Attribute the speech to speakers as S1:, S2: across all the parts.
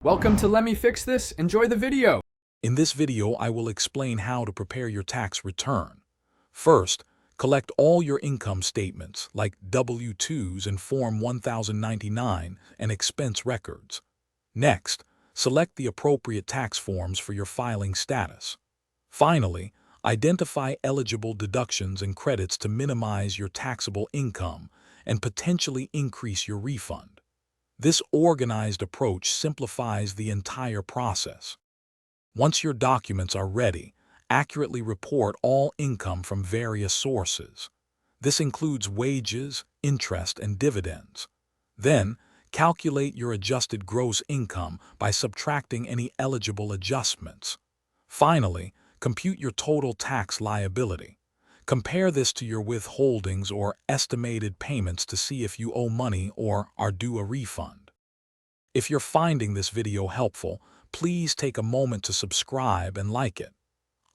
S1: Welcome to Let Me Fix This. Enjoy the video.
S2: In this video, I will explain how to prepare your tax return. First, collect all your income statements like W-2s and Form 1099 and expense records. Next, select the appropriate tax forms for your filing status. Finally, identify eligible deductions and credits to minimize your taxable income and potentially increase your refund. This organized approach simplifies the entire process. Once your documents are ready, accurately report all income from various sources. This includes wages, interest, and dividends. Then, calculate your adjusted gross income by subtracting any eligible adjustments. Finally, compute your total tax liability. Compare this to your withholdings or estimated payments to see if you owe money or are due a refund. If you're finding this video helpful, please take a moment to subscribe and like it.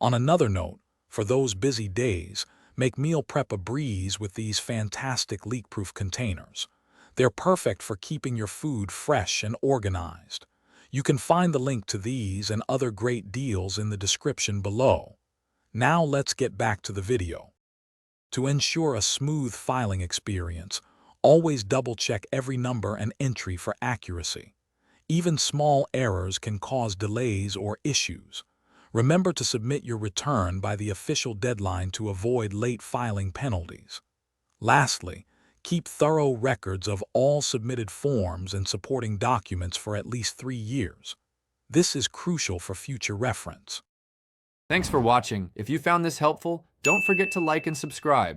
S2: On another note, for those busy days, make meal prep a breeze with these fantastic leak-proof containers. They're perfect for keeping your food fresh and organized. You can find the link to these and other great deals in the description below. Now let's get back to the video. To ensure a smooth filing experience, always double-check every number and entry for accuracy. Even small errors can cause delays or issues. Remember to submit your return by the official deadline to avoid late filing penalties. Lastly, keep thorough records of all submitted forms and supporting documents for at least 3 years. This is crucial for future reference.
S1: Thanks for watching. If you found this helpful, don't forget to like and subscribe.